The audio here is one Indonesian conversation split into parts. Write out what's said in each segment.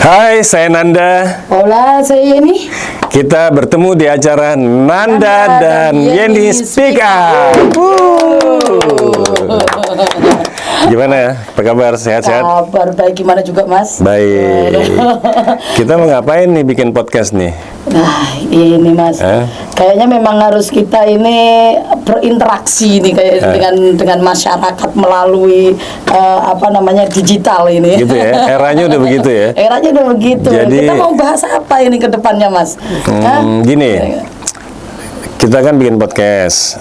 Hai, saya Nanda. Hola, saya Yeni. Kita bertemu di acara Nanda dan Yeni Speak Up. Gimana ya? Apa kabar? Sehat-sehat? Kabar baik, gimana juga Mas? Baik. Kita mau ngapain nih bikin podcast nih? Nah, ini Mas. Kayaknya memang harus kita ini berinteraksi nih kayak dengan masyarakat melalui digital ini. Gitu ya. Eranya udah begitu ya. Eranya udah begitu. Jadi, kita mau bahas apa ini ke depannya, Mas? Gini. Kita kan bikin podcast.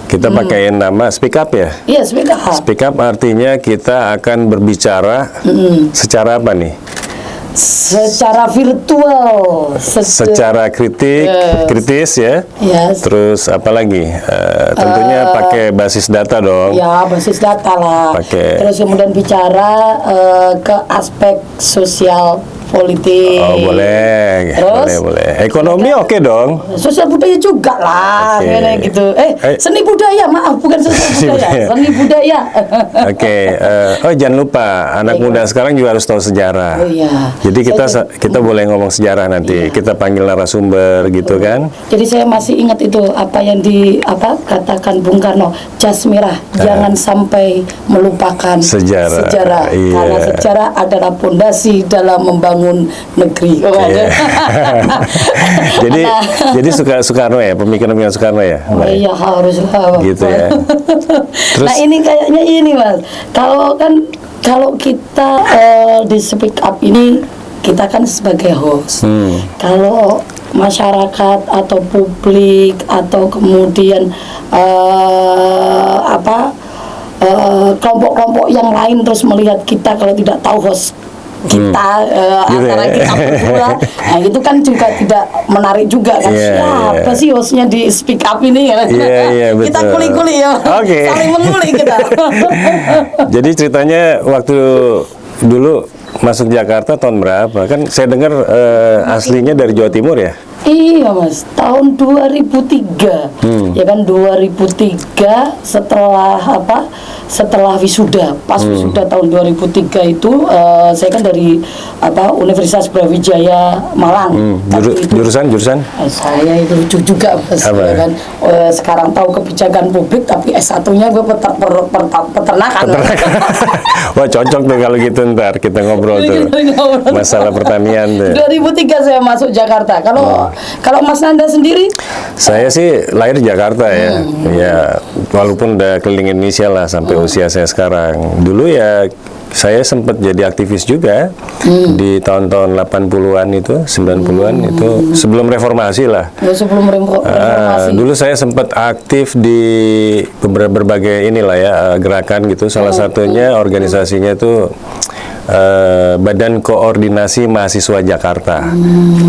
Kita pakaiin nama Speak Up ya? Iya, Speak Up. Speak Up artinya kita akan berbicara secara apa nih? Secara virtual. Secara kritis ya? Yes. Terus apa lagi? Tentunya pakai basis data dong. Ya, basis data lah. Terus kemudian bicara ke aspek sosial politik. Oh, boleh. Terus, boleh. Ekonomi oke dong. Sosial budaya juga lah, gitu. Seni budaya, maaf, bukan sosial budaya. Seni budaya. Oh, jangan lupa, anak muda sekarang juga harus tahu sejarah. Oh iya. Jadi kita boleh ngomong sejarah nanti. Kita panggil narasumber gitu kan. Jadi saya masih ingat itu apa yang katakan Bung Karno, jas merah, jangan sampai melupakan sejarah. Iya. Karena sejarah adalah pondasi dalam membangun negeri. Jadi Soekarno ya, pemikiran Soekarno ya. Oh iya, haruslah. Gitu ya. Terus, nah ini kayaknya ini Mas, kalau kita di Speak Up ini kita kan sebagai host. Kalau masyarakat atau publik atau kemudian kelompok-kelompok yang lain terus melihat kita kalau tidak tahu host kita antara kita berdua, nah itu kan juga tidak menarik juga kan. Siapa sih hostnya di Speak Up ini ya? Kita kuli-kuli ya, saling menguli kita. Jadi ceritanya waktu dulu masuk Jakarta tahun berapa? Kan saya dengar aslinya dari Jawa Timur ya? Iya Mas, tahun 2003. Ya kan 2003 setelah wisuda, pas wisuda tahun 2003 itu saya kan dari Universitas Brawijaya Malang. Jurusan? Saya itu lucu juga Mas, ya kan. Sekarang tahu kebijakan publik tapi S1-nya gue peternakan. Wah, cocok deh kalau gitu, ntar kita ngobrol tuh. Masalah pertanian tuh. 2003 saya masuk Jakarta. Kalau Mas Nanda sendiri? Saya sih lahir di Jakarta ya. Ya, walaupun udah keliling Indonesia lah sampai usia saya sekarang. Dulu ya saya sempat jadi aktivis juga di tahun-tahun 80-an itu, 90-an itu sebelum reformasi lah. Ya, sebelum reformasi. Dulu saya sempat aktif di berbagai gerakan gitu. Salah satunya organisasinya itu Badan Koordinasi Mahasiswa Jakarta.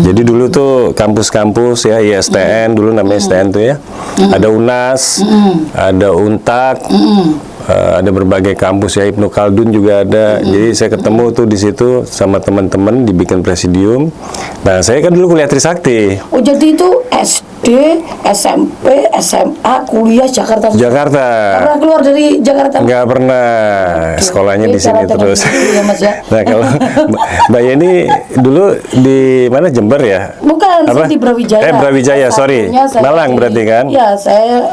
Jadi dulu tuh kampus-kampus ya, ISTN dulu namanya ISTN tuh ya. Ada UNAS, ada UNTAK, ada berbagai kampus ya, Ibnu Khaldun juga ada. Jadi saya ketemu tuh di situ sama teman-teman dibikin presidium. Nah, saya kan dulu kuliah Trisakti. Oh, jadi itu SD, SMP, SMA, kuliah Jakarta. Pernah keluar dari Jakarta? Nggak pernah. Sekolahnya di sini terus. Ya, Mas, ya. Nah, kalau Mbak Yeni dulu di mana, Jember ya? Bukan, saya di Brawijaya. Brawijaya, sorry. Malang berarti kan? Ya, saya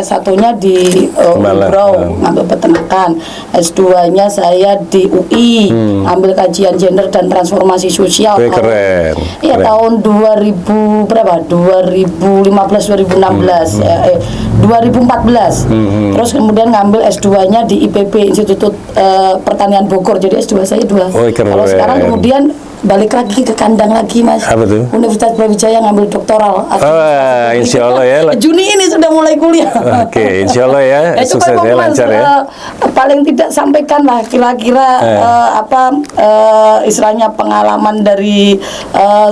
S1-nya di Brau, ngambil peternakan. S2-nya saya di UI, ambil kajian gender dan transformasi sosial. Keren. Iya, tahun 2000 berapa? 2015-2016. 2014. Terus kemudian ngambil S2-nya di IPB, Institut Pertanian Bogor. Jadi S2 saya 2. Kalau sekarang kemudian balik lagi ke kandang lagi Mas. Apa tuh? Universitas Brawijaya ngambil doktoral. Insya Allah ya. Juni ini sudah mulai kuliah. Oke, insya Allah ya. Sukses ya, lancar ya. Paling tidak sampaikan lah kira-kira istilahnya pengalaman dari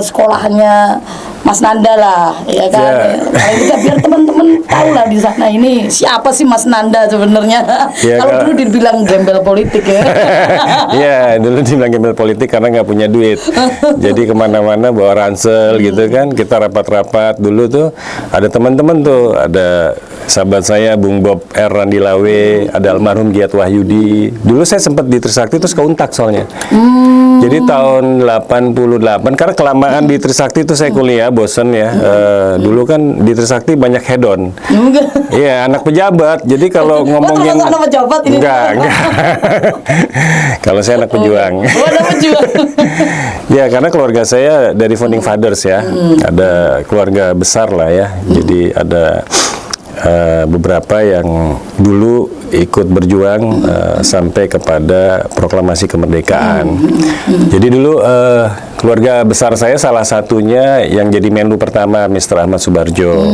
sekolahnya Mas Nanda lah, ya kan. Paling tidak biar teman-teman tahu lah di sana ini siapa sih Mas Nanda sebenarnya. Kalau dulu dibilang gembel politik ya. Iya, dulu dibilang gembel politik karena nggak punya duit. Jadi kemana-mana bawa ransel gitu kan. Kita rapat-rapat dulu tuh. Ada teman-teman tuh, ada sahabat saya Bung Bob R. Randilawe, ada almarhum Giat Wahyudi. Dulu saya sempat di Trisakti terus ke Untak soalnya. Jadi tahun 88, karena kelamaan di Trisakti itu saya kuliah, bosen ya. Dulu kan di Trisakti banyak hedon. Iya, anak pejabat. Jadi kalau ngomongin anak pejabat ini. Enggak. Kalau saya anak pejuang. Anak pejuang. Ya, karena keluarga saya dari founding fathers ya. Ada keluarga besar lah ya. Jadi ada beberapa yang dulu ikut berjuang sampai kepada proklamasi kemerdekaan. Jadi dulu keluarga besar saya salah satunya yang jadi Menlu pertama Mr. Ahmad Subarjo.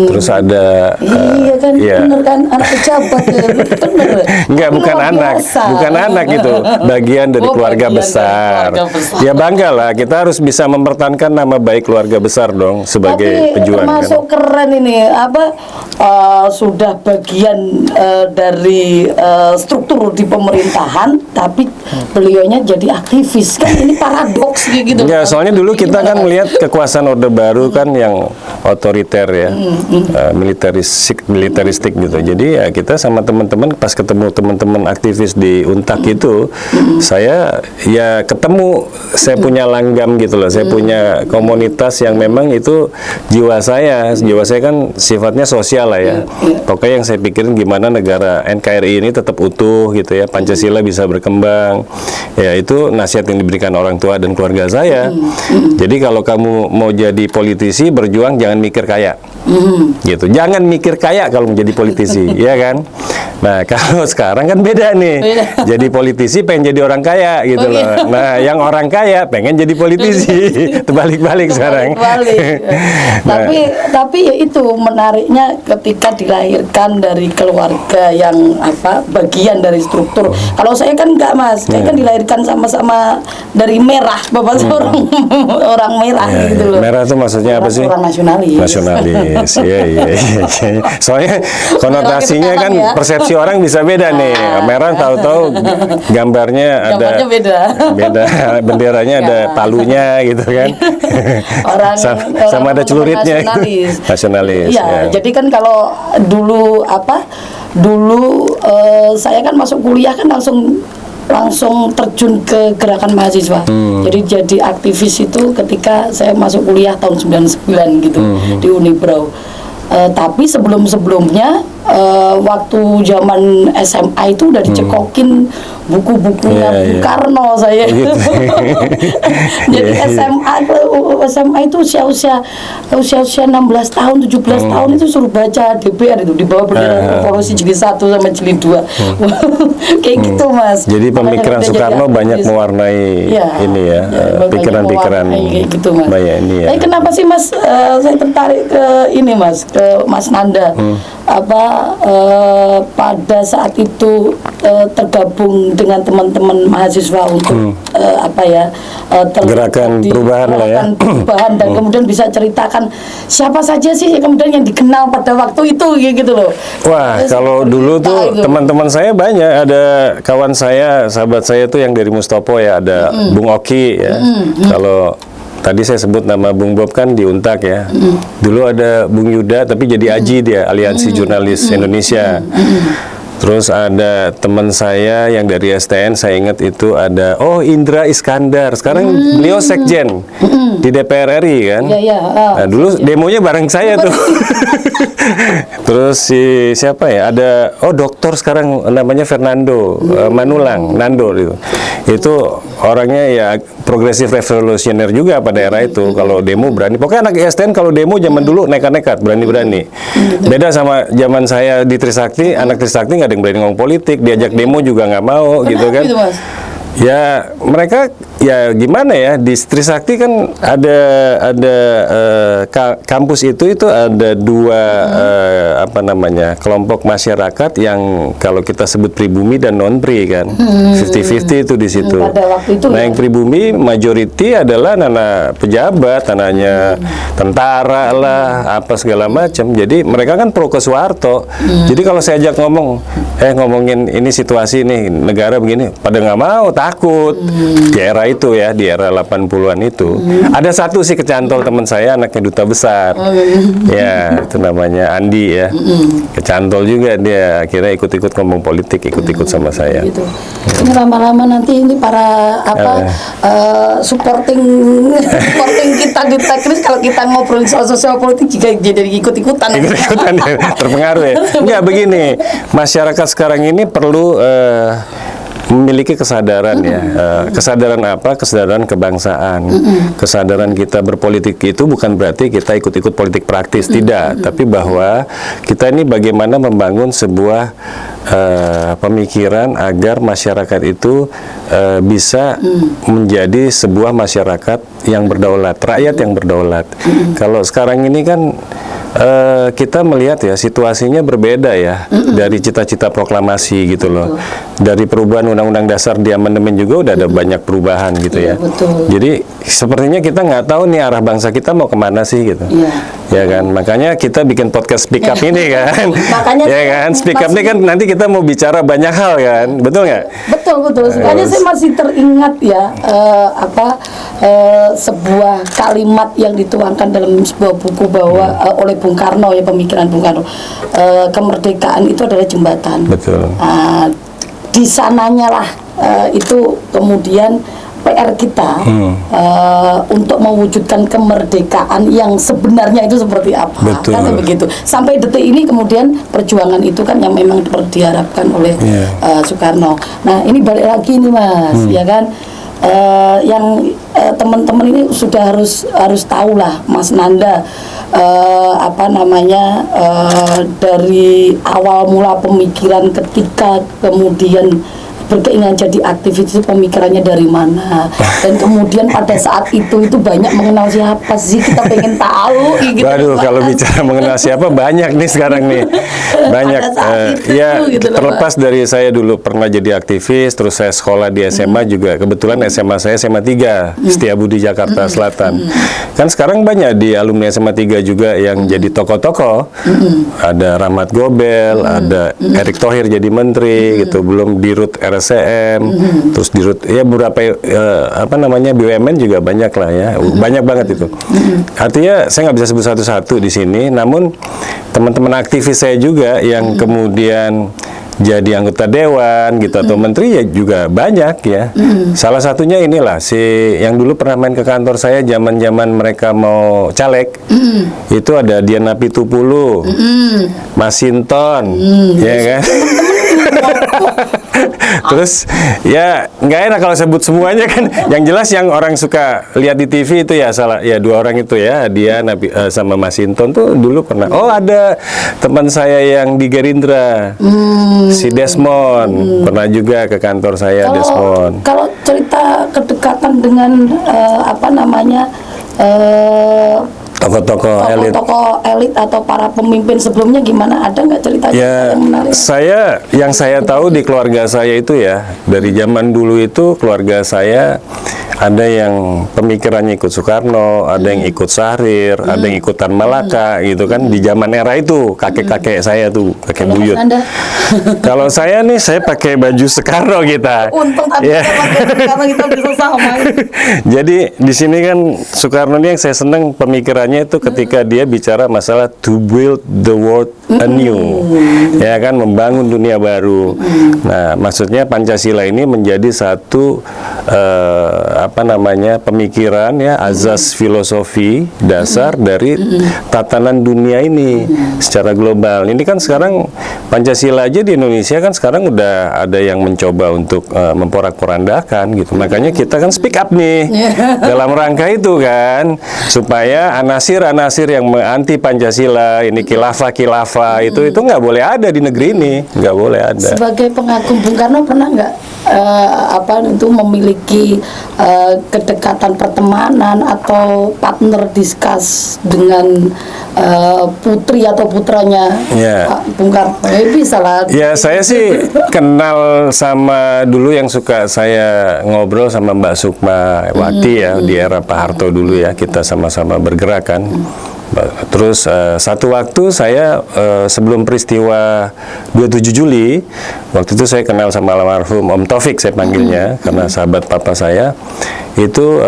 Terus ada iya kan, bener kan, anak pejabat ya, bener. Enggak, bukan anak, bukan anak itu, bagian dari keluarga besar. Ya bangga lah, kita harus bisa mempertahankan nama baik keluarga besar dong sebagai pejuang. Termasuk kan keren ini, sudah bagian dari struktur di pemerintahan, tapi beliaunya jadi aktivis, kan ini paradoks gitu. Ya, soalnya dulu kita kan melihat kekuasaan Orde Baru kan yang otoriter ya, militeristik gitu. Jadi ya kita sama teman-teman pas ketemu teman-teman aktivis di Untak itu, saya ya ketemu, saya punya langgam gitu loh, saya punya komunitas yang memang itu jiwa saya kan sifatnya sosial lah ya. Pokoknya yang saya pikirin gimana negara NKRI ini tetap utuh gitu ya, Pancasila bisa berkembang. Ya itu nasihat yang diberikan orang tua dan keluarga saya. Jadi kalau kamu mau jadi politisi, berjuang jangan mikir kaya. Gitu. Jangan mikir kaya kalau menjadi politisi, ya kan? Nah, kalau sekarang kan beda nih. Jadi politisi pengen jadi orang kaya gitu loh. Nah, yang orang kaya pengen jadi politisi. Terbalik-balik sekarang. Tapi ya itu menariknya ketika dilahirkan dari keluarga yang bagian dari struktur. Kalau saya kan enggak, Mas. Saya kan dilahirkan sama-sama dari merah. Bapak seorang orang merah gitu loh. Merah itu maksudnya apa sih? Orang nasionalis. Nasionalis. Iya. Soalnya konotasinya kan persepsi orang bisa beda nih. Merah tahu-tahu gambarnya ada beda. Benderanya ada palunya gitu kan. orang sama ada celuritnya. Nasionalis. Iya, jadi kan kalau dulu saya kan masuk kuliah kan langsung terjun ke gerakan mahasiswa. Jadi jadi aktivis itu ketika saya masuk kuliah tahun 99 gitu di Unibrau. Tapi sebelumnya waktu zaman SMA itu udah dicekokin buku-bukunya Bung Karno saya. Jadi SMA itu usia 16 tahun, 17 tahun itu suruh baca DPR itu di bawah bendera revolusi jilid 1 sama jilid 2. Kayak gitu, Mas. Jadi pemikiran Soekarno banyak mewarnai ini ya, pikiran-pikiran kayak gitu, Mas. Banyak ini ya. Tapi kenapa sih, Mas, saya tertarik ke ini, Mas, ke Mas Nanda? Pada saat itu tergabung dengan teman-teman mahasiswa untuk gerakan perubahan lah ya, dan kemudian bisa ceritakan siapa saja sih kemudian yang dikenal pada waktu itu gitu loh. Wah, kalau dulu tuh teman-teman saya banyak, ada kawan saya, sahabat saya tuh yang dari Mustopo ya, ada Bung Oki ya. Kalau tadi saya sebut nama Bung Bob kan di Untak ya. Dulu ada Bung Yuda tapi jadi AJI dia, Aliansi Jurnalis Indonesia. Terus ada teman saya yang dari STN, saya ingat itu ada Indra Iskandar. Sekarang beliau sekjen di DPR RI kan. Nah, dulu demonya bareng saya tuh. Terus siapa ya? Ada dokter sekarang namanya Fernando Manulang, Nando gitu. Itu orangnya ya progresif revolusioner juga pada era itu. Kalau demo berani. Pokoknya anak STN kalau demo zaman dulu nekat-nekat, berani-berani. Beda sama zaman saya di Trisakti, anak Trisakti nggak ada yang berani ngomong politik, diajak demo juga nggak mau. Gitu kan. Gitu, Mas? Ya mereka ya gimana ya, di Trisakti kan ada kampus itu ada dua kelompok masyarakat yang kalau kita sebut pribumi dan non pri kan, 50-50 itu di situ. Nah yang pribumi majority adalah anak pejabat, anaknya tentara lah, apa segala macam. Jadi mereka kan pro ke Soeharto. Jadi kalau saya ajak ngomong, ngomongin ini situasi nih negara begini, pada nggak mau, takut. Di era itu ya, di era 80-an itu. Ada satu sih kecantol teman saya, anaknya duta besar. Ya, itu namanya Andi ya. Kecantol juga dia, akhirnya ikut-ikut ngomong politik, ikut-ikut sama saya. Gitu. Ini lama-lama nanti ini para supporting kita di teknis, kalau kita ngobrolin soal sosial politik juga jadi ikut-ikutan. Ikut-ikutan ya, terpengaruh ya. Enggak, begini, masyarakat sekarang ini perlu memiliki kesadaran ya. Kesadaran apa? Kesadaran kebangsaan. Kesadaran kita berpolitik itu bukan berarti kita ikut-ikut politik praktis, tidak. Tapi bahwa kita ini bagaimana membangun sebuah pemikiran agar masyarakat itu bisa menjadi sebuah masyarakat yang berdaulat, rakyat yang berdaulat. Kalau sekarang ini kan kita melihat ya situasinya berbeda ya dari cita-cita proklamasi gitu loh. Dari perubahan Undang-Undang Dasar di amandemen juga udah ada banyak perubahan gitu ya. Betul. Jadi sepertinya kita nggak tahu nih arah bangsa kita mau kemana sih gitu. Ya kan, makanya kita bikin podcast Speak Up ini kan. Makanya ya kan, Speak Up ini kan nanti kita mau bicara banyak hal kan, betul nggak? Betul. Makanya saya masih teringat ya sebuah kalimat yang dituangkan dalam sebuah buku bahwa oleh Bung Karno ya, pemikiran Bung Karno, kemerdekaan itu adalah jembatan. Betul. Di sananya lah itu kemudian PR kita untuk mewujudkan kemerdekaan yang sebenarnya itu seperti apa. Betul. Kan begitu. Sampai detik ini kemudian perjuangan itu kan yang memang diharapkan oleh Soekarno. Nah, ini balik lagi nih Mas, ya kan? Yang teman-teman ini sudah harus tahu lah, Mas Nanda, dari awal mula pemikiran ketika kemudian berkeinginan jadi aktivis itu pemikirannya dari mana, dan kemudian pada saat itu banyak mengenal siapa sih, kita pengen tahu gitu. Waduh, kalau bicara mengenal siapa banyak nih sekarang nih, banyak. Ya gitu, terlepas dari saya dulu pernah jadi aktivis, terus saya sekolah di SMA juga, kebetulan SMA saya SMA 3 Setiabudi Jakarta Selatan. Kan sekarang banyak di alumni SMA 3 juga yang jadi tokoh-tokoh. Ada Rahmat Gobel, ada Erick Thohir jadi menteri gitu, belum dirut RSCM, terus dirut ya beberapa BUMN juga banyak lah ya, banyak banget itu. Artinya saya nggak bisa sebut satu-satu di sini, namun teman-teman aktivis saya juga yang kemudian jadi anggota dewan gitu atau menteri ya juga banyak ya. Salah satunya inilah si yang dulu pernah main ke kantor saya zaman-zaman mereka mau caleg. Itu ada Diana Pitupulu, Masinton, ya kan? Terus ya nggak enak kalau sebut semuanya kan. Yang jelas yang orang suka lihat di TV itu ya dua orang itu ya, dia sama Masinton tuh dulu pernah. Oh, ada teman saya yang di Gerindra, si Desmond pernah juga ke kantor saya. Desmond. Kalau cerita kedekatan dengan tokoh-tokoh elit atau para pemimpin sebelumnya gimana? Ada nggak ceritanya yang menarik? Yang saya tahu di keluarga saya itu ya, dari zaman dulu itu keluarga saya ada yang pemikirannya ikut Soekarno, ada yang ikut Syahrir, ada yang ikut Tan Malaka gitu kan, di zaman era itu kakek-kakek saya tuh, kakek buyut. Kalau saya nih, saya pakai baju Soekarno kita. Untung tadi karena kita bisa sama. Jadi di sini kan Soekarno ini yang saya senang pemikirannya itu ketika dia bicara masalah to build the world anew, ya kan, membangun dunia baru. Nah, maksudnya Pancasila ini menjadi satu pemikiran ya, azas filosofi dasar dari tatanan dunia ini secara global. Ini kan sekarang Pancasila aja di Indonesia kan sekarang udah ada yang mencoba untuk memporak-porandakan gitu. Makanya kita kan speak up nih dalam rangka itu kan, supaya anasir-anasir yang anti Pancasila ini khilafah itu nggak boleh ada di negeri ini, nggak boleh ada. Sebagai pengagum Bung Karno pernah nggak memiliki kedekatan pertemanan atau partner diskus dengan putri atau putranya Pak Bung Karno? Bisa lah. Ya, saya sih kenal sama dulu yang suka saya ngobrol sama Mbak Sukma Wati ya, di era Pak Harto dulu ya, kita sama-sama bergerak kan. Terus satu waktu saya sebelum peristiwa 27 Juli, waktu itu saya kenal sama almarhum Om Taufik, saya panggilnya, karena sahabat papa saya. Itu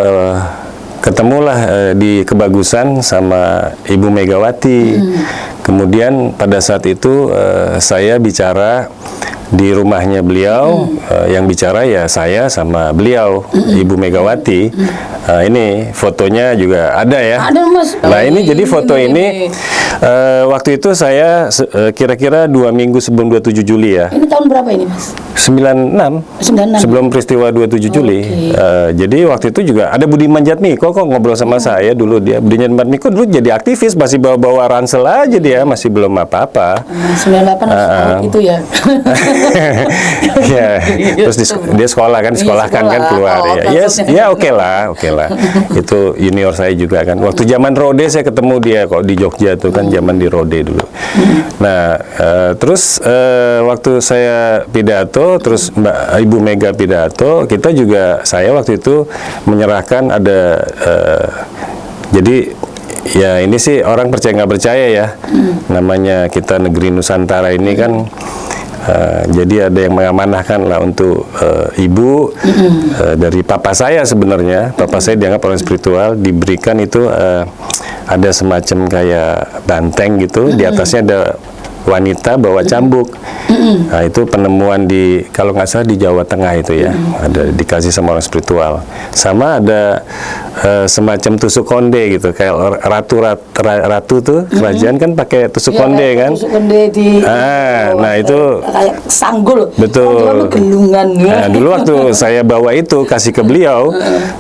ketemulah di Kebagusan sama Ibu Megawati. Kemudian pada saat itu saya bicara di rumahnya beliau, yang bicara ya saya sama beliau, Ibu Megawati. Ini fotonya juga ada ya. Ada, Mas. Nah ini jadi foto ini waktu itu saya kira-kira 2 minggu sebelum 27 Juli ya. Ini tahun berapa ini, Mas? 96. 96. Sebelum peristiwa 27 Juli. Jadi waktu itu juga ada Budiman Jatmiko kok ngobrol sama saya dulu. Dia Budiman Jatmiko dulu jadi aktivis, masih bawa-bawa ransel aja dia, masih belum apa-apa. 98 itu ya. Ya, terus dia sekolah kan, disekolahkan kan keluar ya. Ya oke lah. Itu junior saya juga kan. Waktu zaman Rode saya ketemu dia kok di Jogja tuh kan, zaman di Rode dulu. Nah, terus waktu saya pidato, terus Ibu Mega pidato, kita juga, saya waktu itu menyerahkan ada jadi ya ini sih orang percaya nggak percaya ya, namanya kita negeri Nusantara ini kan. Jadi ada yang mengamanahkan lah untuk ibu dari papa saya sebenarnya. Papa saya dianggap orang spiritual, diberikan itu ada semacam kayak banteng gitu, di atasnya ada wanita bawa cambuk. Nah itu penemuan di, kalau nggak salah di Jawa Tengah itu ya, ada dikasih sama orang spiritual. Sama ada semacam tusuk konde gitu, kayak ratu tuh kerajaan kan pakai tusuk konde kan. Tusuk konde di nah itu kayak sanggul. betul. Gelungan. Nah, dulu waktu saya bawa itu kasih ke beliau,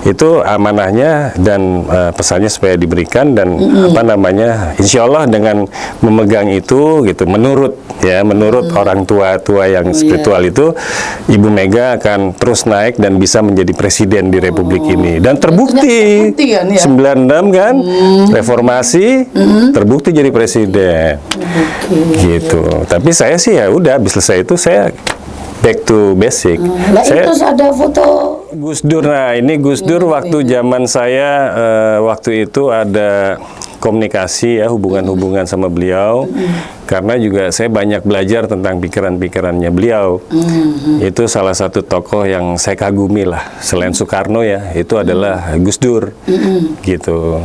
itu amanahnya dan pesannya supaya diberikan dan apa namanya, insya Allah dengan memegang itu gitu, menurut orang tua yang spiritual itu, Ibu Mega akan terus naik dan bisa menjadi presiden di Republik ini. Dan terbukti kan, ya? 96 kan, reformasi, terbukti jadi presiden. Gitu. Tapi saya sih ya udah habis selesai itu saya back to basic. Nah, itu ada foto Gus Dur. Nah, ini Gus Dur waktu zaman saya waktu itu ada komunikasi ya, hubungan-hubungan sama beliau. Karena juga saya banyak belajar tentang pikiran-pikirannya beliau. Itu salah satu tokoh yang saya kagumi lah, selain Soekarno ya, itu adalah Gus Dur. Gitu.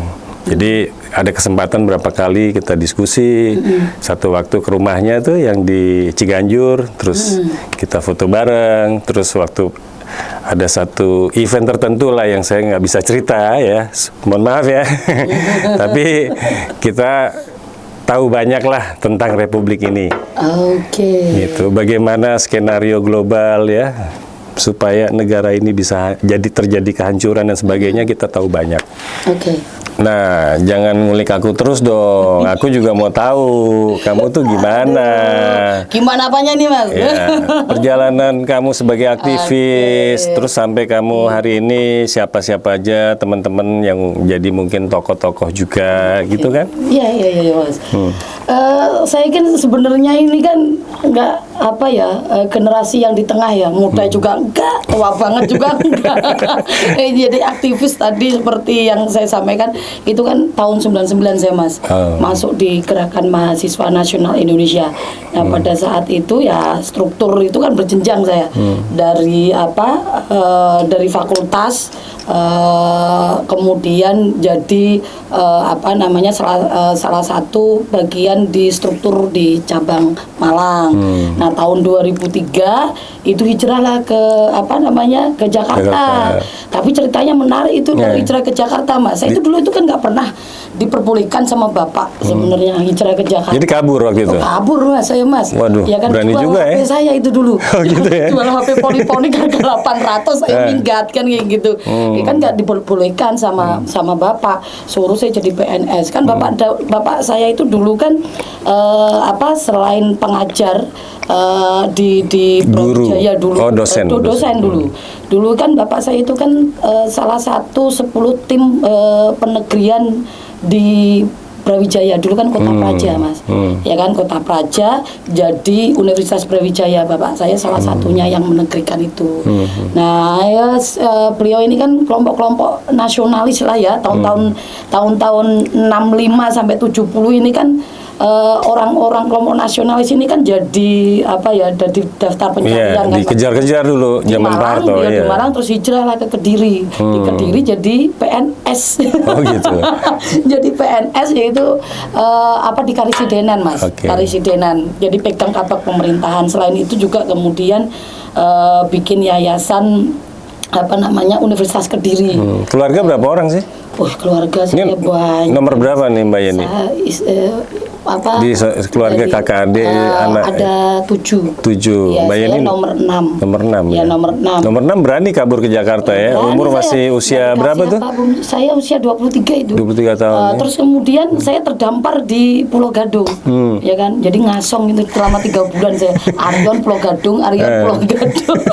Jadi ada kesempatan berapa kali kita diskusi. Satu waktu ke rumahnya tuh yang di Ciganjur, terus kita foto bareng. Terus waktu ada satu event tertentu lah yang saya nggak bisa cerita ya, mohon maaf ya. Tapi kita tahu banyak lah tentang Republik ini. Gitu. Bagaimana skenario global ya, supaya negara ini bisa terjadi kehancuran dan sebagainya, kita tahu banyak. Nah, jangan ngulik aku terus dong. Aku juga mau tahu kamu tuh gimana. Gimana apanya nih, Mas? Ya, perjalanan kamu sebagai aktivis, terus sampai kamu hari ini siapa-siapa aja teman-teman yang jadi mungkin tokoh-tokoh juga, gitu kan? Iya, Mas. Saya kan sebenarnya ini kan nggak generasi yang di tengah ya, muda juga enggak, tua banget juga enggak. Jadi aktivis tadi seperti yang saya sampaikan, itu kan tahun 99 saya masuk di Gerakan Mahasiswa Nasional Indonesia. Nah pada saat itu ya struktur itu kan berjenjang saya dari dari fakultas, kemudian jadi salah satu bagian di struktur di cabang Malang. Nah tahun 2003 itu hijrahlah ke ke Jakarta. Tapi ceritanya menarik itu dari hijrah ke Jakarta, Mas. Saya itu dulu itu kan nggak pernah diperbolehkan sama bapak sebenarnya hijrah ke Jakarta. Jadi kabur waktu itu? Kabur, Mas, saya, Mas. Waduh, ya kan, berani juga HP ya? saya itu dulu. Gitu ya? Jual HP poni-poni harga 800, saya minggat kan kayak gitu. Ya kan nggak diperbolehkan sama bapak. Suruh saya jadi PNS. Kan bapak saya itu dulu kan selain pengajar di Brawijaya dulu. Oh, dosen dulu. Dulu kan bapak saya itu kan salah satu 10 tim penegrian di Brawijaya dulu kan Kota Praja, Mas. Ya kan, Kota Praja jadi Universitas Brawijaya. Bapak saya salah satunya yang menegrikan itu. Nah, ya beliau ini kan kelompok-kelompok nasionalis lah ya, tahun-tahun 65 sampai 70 ini kan orang-orang kelompok nasionalis ini kan jadi apa ya, dari daftar pencarian kan, dikejar-kejar dulu zaman Pak Harto. Di Malang terus hijrah lah ke Kediri. Di Kediri jadi PNS. Oh gitu. Jadi PNS yaitu di Karisidenan, Mas. Karisidenan. Jadi pegang kabak pemerintahan. Selain itu juga kemudian bikin yayasan Universitas Kediri. Keluarga berapa orang sih? Wah, keluarga saya banyak. Nomor berapa nih Mbak Yeni? Di keluarga kakak adik anak? Ada 7. 7. Ya, Mbak Yeni nomor 6. Nomor 6 ya. Nomor 6. Nomor 6 berani kabur ke Jakarta ya? Berani. Umur masih usia berapa tuh? Saya usia 23 itu. 23 tahun. Terus kemudian saya terdampar di Pulau Gadung. Ya kan? Jadi ngasong itu selama 3 bulan saya. Aryon Pulau Gadung, Pulau Gadung.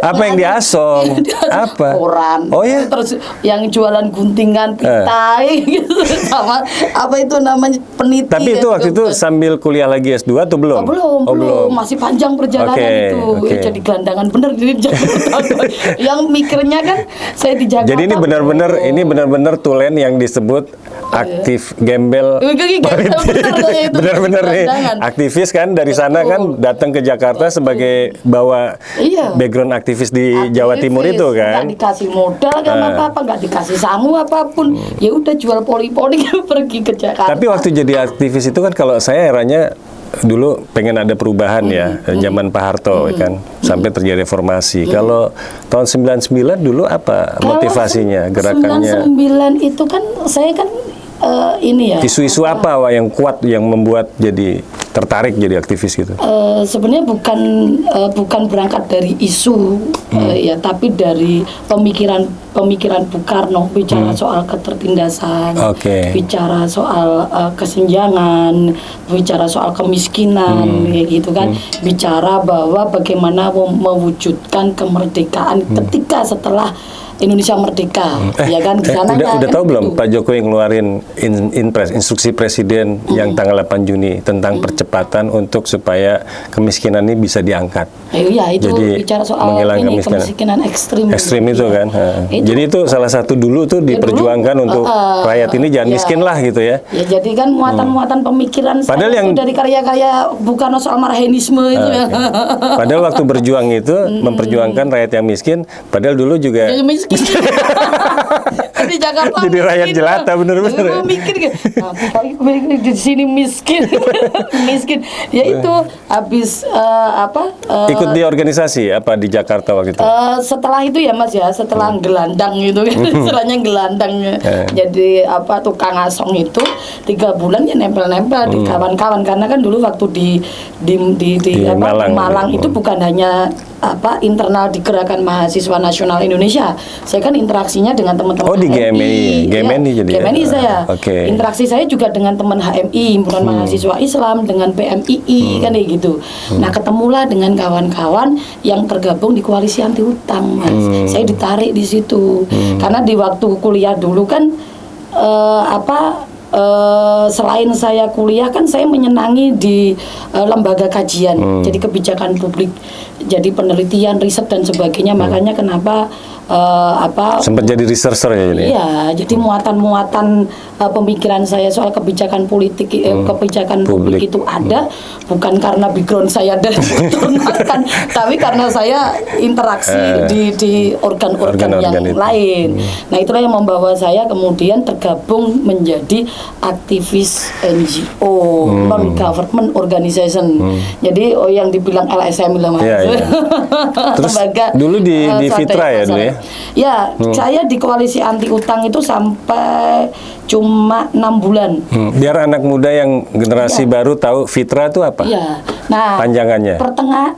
Apa yang diasong? Apa? Koran. Oh ya? Terus yang jualan guntingan pita gitu, sama apa itu namanya peniti. Tapi itu waktu itu sambil kuliah lagi S2 atau belum? Belum. Masih panjang perjalanan itu. Ya, jadi gelandangan bener di Jakarta. Yang mikirnya kan saya di Jakarta. Jadi ini benar-benar tulen yang disebut aktif gembel benar-benar nih aktivis kan dari sana kan datang ke Jakarta sebagai bawa background aktivis di Jawa Timur itu kan. Nggak dikasih modal kan apa-apa, nggak dikasih sangu apapun, ya udah jual poli-poli pergi ke Jakarta. Tapi waktu jadi aktivis itu kan kalau saya eranya dulu pengen ada perubahan ya zaman Pak Harto kan sampai terjadi reformasi. Kalau tahun 99 dulu apa motivasinya, gerakannya? 99 itu kan saya kan ini ya. Isu-isu apa yang kuat yang membuat jadi tertarik jadi aktivis gitu? Sebenarnya bukan berangkat dari isu ya, tapi dari pemikiran Bung Karno, bicara soal ketertindasan, bicara soal kesenjangan, bicara soal kemiskinan, ya gitu kan, bicara bahwa bagaimana mewujudkan kemerdekaan ketika setelah Indonesia merdeka, ya kan? Di sana udah tahu belum Pak Jokowi ngeluarin instruksi presiden yang tanggal 8 Juni tentang percepatan untuk supaya kemiskinan ini bisa diangkat. Iya, itu jadi bicara soal ini, kemiskinan ekstrim itu kan. Jadi itu salah satu dulu tuh diperjuangkan untuk rakyat ini jangan miskin lah gitu ya. Ya jadi kan muatan-muatan pemikiran padahal saya itu dari karya-karya Bung Karno soal marhenisme itu ya. Padahal waktu berjuang itu memperjuangkan rakyat yang miskin, padahal dulu juga di Jakarta jadi rakyat jelata bener-bener. Mikir di sini miskin. Ya itu habis ikut di organisasi apa di Jakarta waktu itu? Setelah itu ya Mas ya, setelah gelandang gitu kan, istilahnya gelandang. Jadi tukang asong itu 3 bulan ya nempel-nempel di kawan-kawan, karena kan dulu waktu di Malang itu bukan hanya internal di Gerakan Mahasiswa Nasional Indonesia. Saya kan interaksinya dengan teman-teman di GMI. GMI jadi. GMI saya. Interaksi saya juga dengan teman HMI, Himpunan Mahasiswa Islam, dengan PMII kan kayak gitu. Nah, ketemulah dengan kawan-kawan yang tergabung di Koalisi Anti Hutang, Mas. Saya ditarik di situ. Karena di waktu kuliah dulu kan selain saya kuliah kan saya menyenangi di lembaga kajian, jadi kebijakan publik, jadi penelitian, riset dan sebagainya. Makanya kenapa sempat jadi researcher ya ini? Iya, jadi muatan-muatan pemikiran saya soal kebijakan politik, kebijakan publik itu ada bukan karena background saya dari peternakan, tapi karena saya interaksi di organ-organ yang lain. Nah, itulah yang membawa saya kemudian tergabung menjadi aktivis NGO, non-government organization. Jadi yang dibilang LSM lah, Mas. Terus dulu di Fitra ya dulu ya? Ya, saya di Koalisi Anti Utang itu sampai cuma 6 bulan. Biar anak muda yang generasi baru tahu Fitra itu apa? Iya. Nah, panjangannya.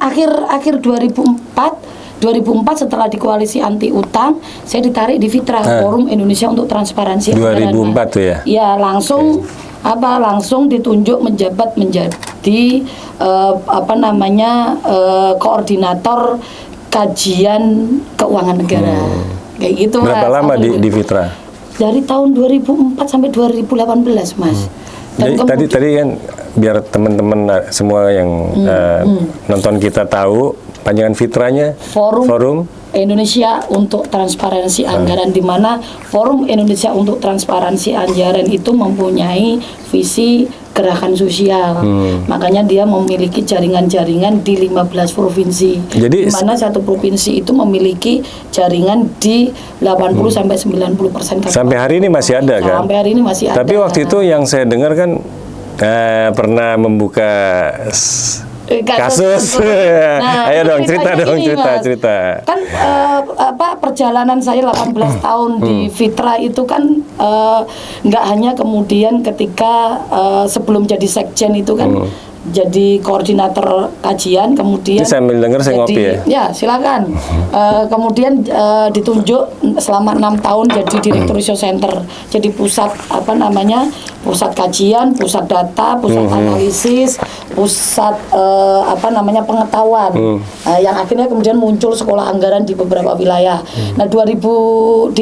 Akhir 2004 setelah di Koalisi Anti Utang, saya ditarik di Fitra, Forum Indonesia untuk Transparansi. 2004 tuh ya? Ya, langsung ditunjuk menjabat menjadi koordinator kajian keuangan negara. Kayak gitu. Berapa lama di Fitra? Dari tahun 2004 sampai 2018, Mas. Dan Jadi tadi kan biar teman-teman semua yang nonton kita tahu panjangan fitranya Forum Indonesia untuk Transparansi Anggaran, di mana Forum Indonesia untuk Transparansi Anggaran itu mempunyai visi gerakan sosial. Makanya dia memiliki jaringan-jaringan di 15 provinsi. Jadi di mana satu provinsi itu memiliki jaringan di 80 sampai 90% sampai hari ini masih ada kan? Sampai hari ini masih ada. Tapi waktu itu yang saya dengar kan pernah membuka kasus. Nah, Ayo dong cerita dong, ini, Mas. cerita. Kan perjalanan saya 18 tahun di Fitra itu kan nggak hanya kemudian ketika sebelum jadi sekjen itu kan jadi koordinator kajian, kemudian Ini sambil denger saya ngopi ya. Ya, silakan. Kemudian ditunjuk selama 6 tahun jadi direktur research center. Jadi pusat pusat kajian, pusat data, pusat analisis, pusat pengetahuan. Yang akhirnya kemudian muncul sekolah anggaran di beberapa wilayah. Nah, 2013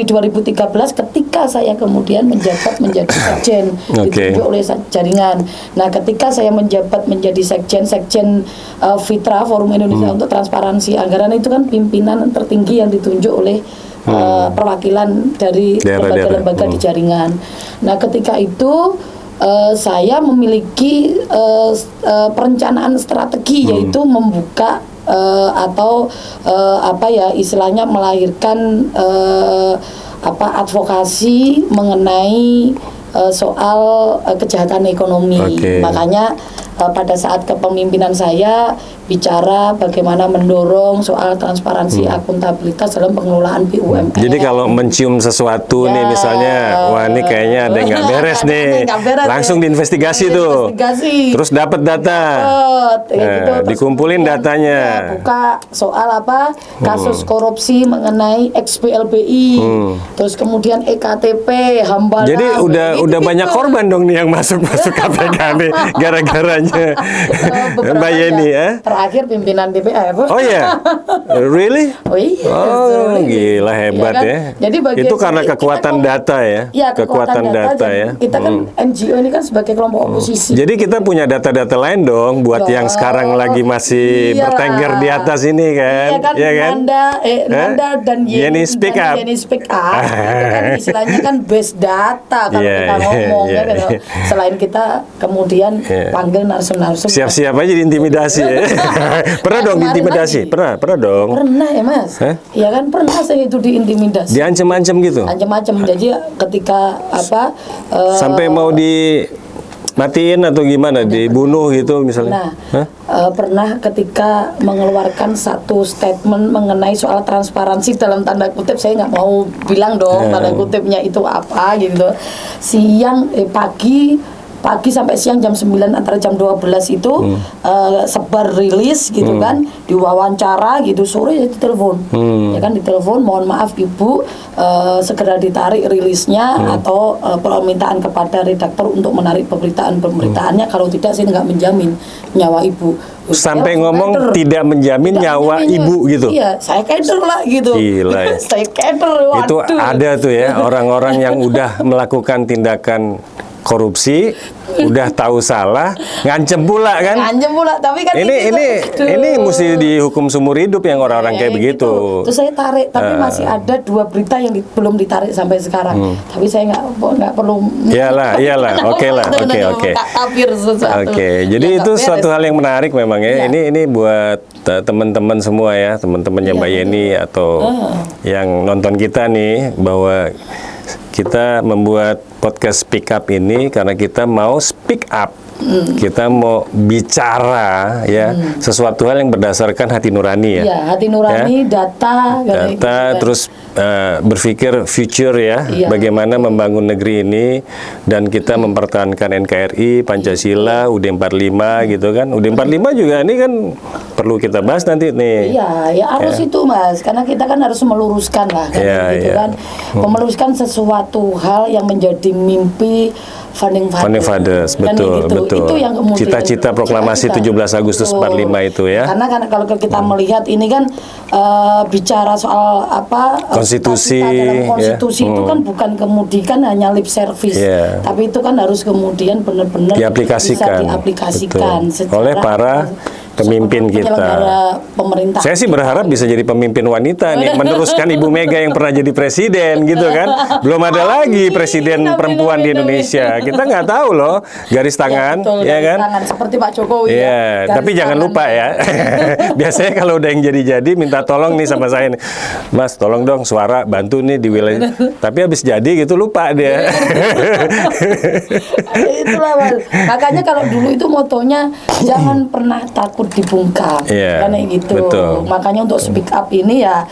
ketika saya kemudian menjabat menjadi sekjen ditunjuk oleh jaringan. Nah, ketika saya menjabat menjadi sekjen Fitra, Forum Indonesia untuk Transparansi Anggaran, itu kan pimpinan tertinggi yang ditunjuk oleh perwakilan dari lembaga-lembaga di jaringan. Nah, ketika itu saya memiliki perencanaan strategi, yaitu membuka istilahnya melahirkan advokasi mengenai soal kejahatan ekonomi. Makanya pada saat kepemimpinan saya bicara bagaimana mendorong soal transparansi akuntabilitas dalam pengelolaan BUMN. Jadi kalau mencium sesuatu nih misalnya, wah ini kayaknya ada yang nggak beres nih, langsung diinvestigasi tuh. Terus dapat data, dikumpulin datanya. Buka soal kasus korupsi mengenai XPLBI, terus kemudian EKTP, Hambala. Jadi udah banyak korban dong nih yang masuk KPK nih gara-garanya. Mbak Yeni ya. Terakhir pimpinan DPR. Oh ya, really? Oh iya. Oh gila hebat ya. Jadi itu karena kekuatan data ya. Kekuatan data ya. Kita kan NGO ini kan sebagai kelompok oposisi. Jadi kita punya data-data lain dong buat yang sekarang lagi masih bertengger di atas ini kan. Iya kan? Nanda dan Yeni Speak Up. Itu kan istilahnya kan base data kalau kita ngomong ya kan. Selain kita kemudian panggil narsum-narsum. Siap-siap aja diintimidasi ya. Pernah dong diintimidasi? Pernah dong. Pernah ya Mas. Iya kan pernah saya itu diintimidasi. Diancam-ancam gitu. Ancam-ancam. Jadi ketika sampai mau dimatiin atau gimana, dibunuh gitu misalnya. Pernah ketika mengeluarkan satu statement mengenai soal transparansi dalam tanda kutip, saya nggak mau bilang dong tanda kutipnya itu apa gitu. Pagi sampai siang jam 9 antara jam 12 itu sebar rilis gitu kan, diwawancara gitu, sore ya ditelepon. Ya kan ditelepon, mohon maaf Ibu, segera ditarik rilisnya atau permintaan kepada redaktor untuk menarik pemberitaannya, kalau tidak saya nggak menjamin nyawa Ibu. Sampai ngomong tidak menjamin nyawa Ibu gitu. Iya, saya keder lah gitu. Gila ya. Saya keder. Itu ada tuh ya orang-orang yang udah melakukan tindakan korupsi, udah tahu salah, ngancem pula kan? Ngancem pula, tapi kan ini mesti dihukum seumur hidup yang orang-orang kayak begitu. Terus saya tarik, tapi masih ada 2 berita yang belum ditarik sampai sekarang. Tapi saya nggak perlu. Iyalah, oke. Jadi itu suatu hal yang menarik memang ya. Ini buat teman-teman semua ya, teman-temannya Mbak Yeni atau yang nonton kita nih, bahwa kita membuat podcast Speak Up ini karena kita mau speak up. Kita mau bicara ya sesuatu hal yang berdasarkan hati nurani ya. Iya, hati nurani, data terus berpikir future ya, bagaimana membangun negeri ini, dan kita mempertahankan NKRI, Pancasila, UUD 45 gitu kan. UUD 45 juga ini kan perlu kita bahas nanti nih. Iya, ya harus itu Mas, karena kita kan harus meluruskan lah kan, Iya, gitu iya. kan, meluruskan sesuatu hal yang menjadi mimpi founding Fathers, Kan betul, gitu. betul. Itu yang kemudian Cita-cita proklamasi 17 Agustus 45 itu ya. Karena kan kalau kita melihat ini kan bicara soal apa Konstitusi, cita-cita dalam konstitusi ya. itu kan bukan kemudian hanya lip service, Iya. tapi itu kan harus kemudian benar-benar Diaplikasikan. bisa diaplikasikan Betul. Oleh para pemimpin kita. penyelenggara pemerintah. Saya sih berharap bisa jadi pemimpin wanita nih, meneruskan Ibu Mega yang pernah jadi presiden gitu kan. Belum ada lagi presiden perempuan di Indonesia. Kita nggak tahu loh garis tangan, betul, ya garis kan? tangan, seperti Pak Jokowi Iya, ya. Garis tapi jangan tangan. lupa ya. Biasanya kalau udah yang jadi-jadi minta tolong nih sama saya nih. Mas, tolong dong suara bantu nih di wilayah. Tapi habis jadi gitu lupa dia. Itulah Mas. Makanya kalau dulu itu motonya jangan pernah takut dibungkam, Iya, kan kayak gitu. betul. Makanya untuk speak up ini ya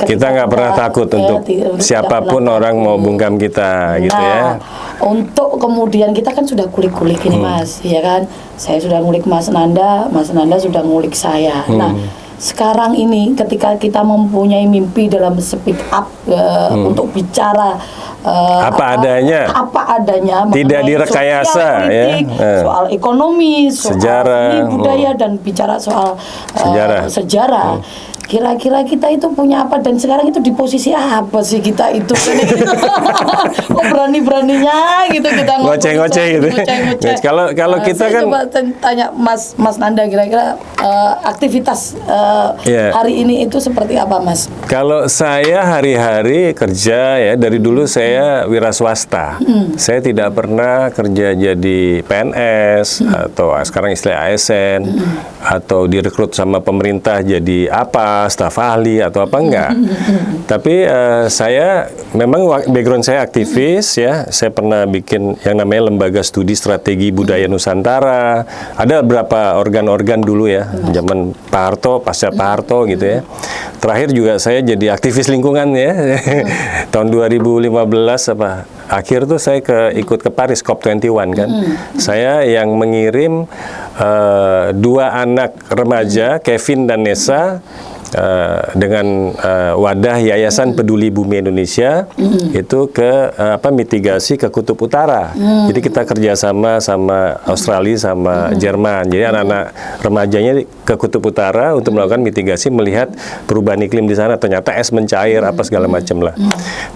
Kita nggak pernah takut untuk siapapun orang mau bungkam kita gitu ya. Untuk kemudian kita kan sudah kulik-kulik ini Mas, ya kan? Saya sudah ngulik Mas Nanda sudah ngulik saya. Nah, sekarang ini ketika kita mempunyai mimpi dalam speak up untuk bicara apa adanya, tidak mengenai direkayasa sosial, politik, ya, soal ekonomi, soal sejarah, seni budaya dan bicara soal sejarah. Kira-kira kita itu punya apa dan sekarang itu di posisi apa sih kita itu? Oh berani-beraninya gitu kita ngoceh-ngoceh gitu. Kalau kita kan coba tanya Mas Nanda kira-kira aktivitas hari ini itu seperti apa Mas? Kalau saya hari-hari kerja ya, dari dulu saya wira swasta. Saya tidak pernah kerja jadi PNS atau sekarang istilah ASN atau direkrut sama pemerintah jadi apa, staf ahli atau apa enggak. Tapi saya memang background saya aktivis ya. Saya pernah bikin yang namanya Lembaga Studi Strategi Budaya Nusantara. Ada beberapa organ-organ dulu ya, zaman Pak Harto, pasca Pak Harto gitu ya. Terakhir juga saya jadi aktivis lingkungan ya. Tahun 2015 apa akhir tuh saya ikut ke Paris COP21 kan. Saya yang mengirim 2 anak remaja, Kevin dan Nessa, dengan wadah Yayasan Peduli Bumi Indonesia itu ke mitigasi ke Kutub Utara. Jadi kita kerjasama sama Australia sama Jerman. Jadi anak-anak remajanya ke Kutub Utara untuk melakukan mitigasi, melihat perubahan iklim di sana. Ternyata es mencair apa segala macam lah.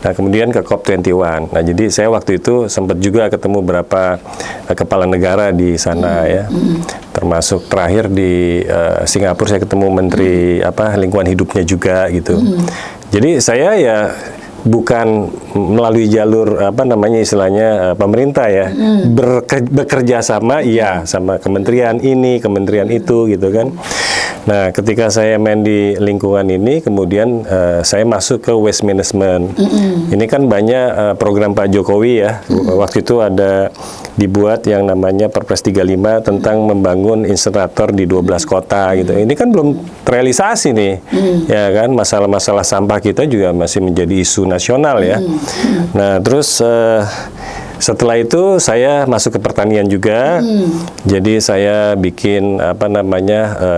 Nah kemudian ke COP21. Nah jadi saya waktu itu sempat juga ketemu beberapa kepala negara di sana ya. Termasuk terakhir di Singapura saya ketemu Menteri lingkungan hidupnya juga gitu. Jadi saya ya bukan melalui jalur istilahnya pemerintah ya, bekerja sama sama kementerian ini, kementerian itu gitu kan. Nah, ketika saya main di lingkungan ini, kemudian saya masuk ke waste management. Ini kan banyak program Pak Jokowi ya. Waktu itu ada dibuat yang namanya Perpres 35 tentang membangun insinerator di 12 kota gitu. Ini kan belum terrealisasi nih. Ya kan, masalah-masalah sampah kita juga masih menjadi isu nasional ya. Nah, terus setelah itu saya masuk ke pertanian juga. Jadi saya bikin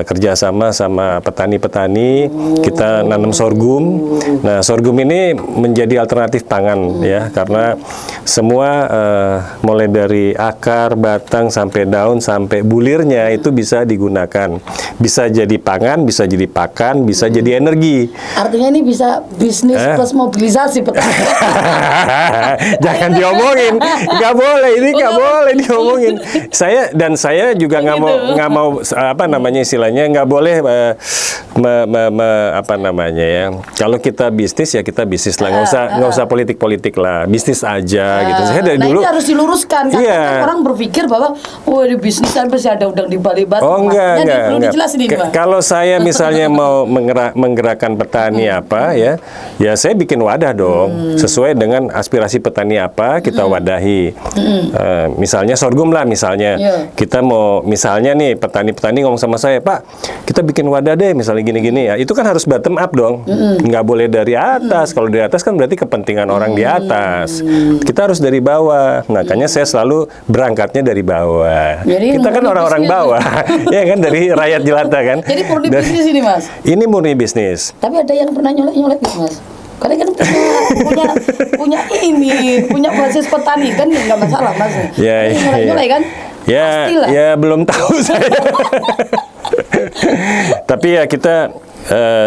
kerjasama sama petani-petani. Kita nanam sorghum. Nah, sorghum ini menjadi alternatif pangan ya, karena semua mulai dari akar, batang sampai daun sampai bulirnya itu bisa digunakan. Bisa jadi pangan, bisa jadi pakan, bisa jadi energi. Artinya ini bisa bisnis plus mobilisasi petani. Jangan diomongin, nggak boleh, ini nggak boleh diomongin. Saya juga nggak mau istilahnya nggak boleh kalau kita bisnis ya kita bisnis lah, nggak usah politik lah, bisnis aja gitu. Saya dari dulu. Ini harus diluruskan kan, iya. Orang berpikir bahwa di bisnis harus ada udang di balik batu. Oh enggak. Dijelasin ini, Kalau saya misalnya mau menggerakkan petani ya saya bikin wadah dong, sesuai dengan aspirasi petani apa kita wadahi. Misalnya sorghum lah misalnya. Kita mau misalnya nih petani-petani ngomong sama saya, Pak, kita bikin wadah deh misalnya gini-gini ya. Itu kan harus bottom up dong. Nggak boleh dari atas. Kalau dari atas kan berarti kepentingan orang di atas. Kita harus dari bawah. Makanya saya selalu berangkatnya dari bawah. Jadi Kita kan murni orang-orang bisnis. bawah. Ya kan, dari rakyat jelata kan. Jadi murni Dan- bisnis ini Mas. Ini murni bisnis. Tapi ada yang pernah nyolek-nyolek gitu Mas. Karena kan punya basis petani kan nggak masalah Mas. Ya, Ini nyolek-nyolek kan? Ya, Pastilah. ya belum tahu saya. Tapi ya kita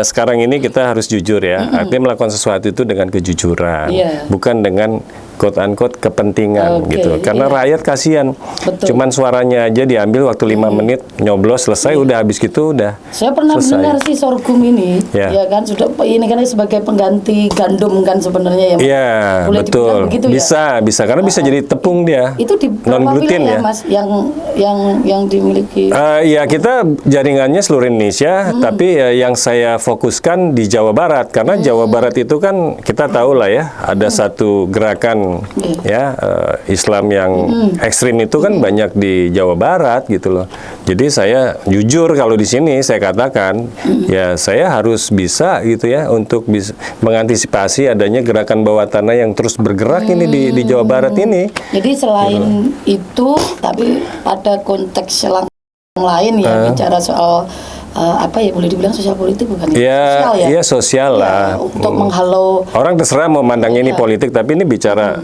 sekarang ini kita harus jujur ya. Artinya melakukan sesuatu itu dengan kejujuran, Iya. bukan dengan quote-unquote kepentingan Oke, gitu. Karena iya. rakyat kasihan. Betul. Cuman suaranya aja diambil waktu 5 menit, nyoblos selesai, udah habis gitu udah. Saya pernah selesai. mendengar si sorghum ini, Ya. ya kan sudah ini kan sebagai pengganti gandum kan sebenarnya ya. Mas? Iya, Boleh betul. dibilang begitu ya? Bisa karena bisa jadi tepung dia. Itu di non berapa gluten wilayah ya. Mas yang dimiliki? Ya kita jaringannya seluruh Indonesia, tapi yang saya fokuskan di Jawa Barat karena Jawa Barat itu kan kita tahu lah ya, ada satu gerakan ya Islam yang ekstrim itu kan banyak di Jawa Barat gitu loh. Jadi saya jujur kalau di sini saya katakan ya saya harus bisa gitu ya untuk bisa mengantisipasi adanya gerakan bawah tanah yang terus bergerak ini di Jawa Barat ini. Jadi selain itu, tapi pada konteks yang lain ya bicara soal apa ya boleh dibilang sosial politik bukan? Ya, Sosial ya. iya sosial Ya, lah. untuk menghalau. Orang terserah mau mandangnya ini Iya. politik, tapi ini bicara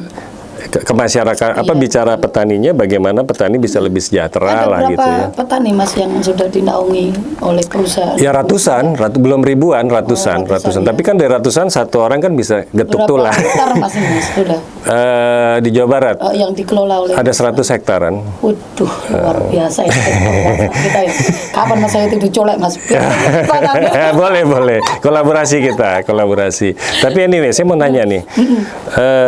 ke masyarakat, apa Iya. bicara petaninya, bagaimana petani bisa lebih sejahtera Ada lah berapa gitu ya. petani Mas yang sudah dinaungi oleh perusahaan? Ya ratusan, belum ribuan, ratusan. ratusan, ya. Tapi kan dari ratusan satu orang kan bisa getuk Berapa tulang. hektar Mas ini Mas sudah Di Jawa Barat yang dikelola oleh ada 100 hektaran. Waduh, luar biasa ya. Kita ya. Kapan Mas saya itu dicolek Mas? boleh, kolaborasi kita, kolaborasi. Tapi anyway, saya mau nanya nih,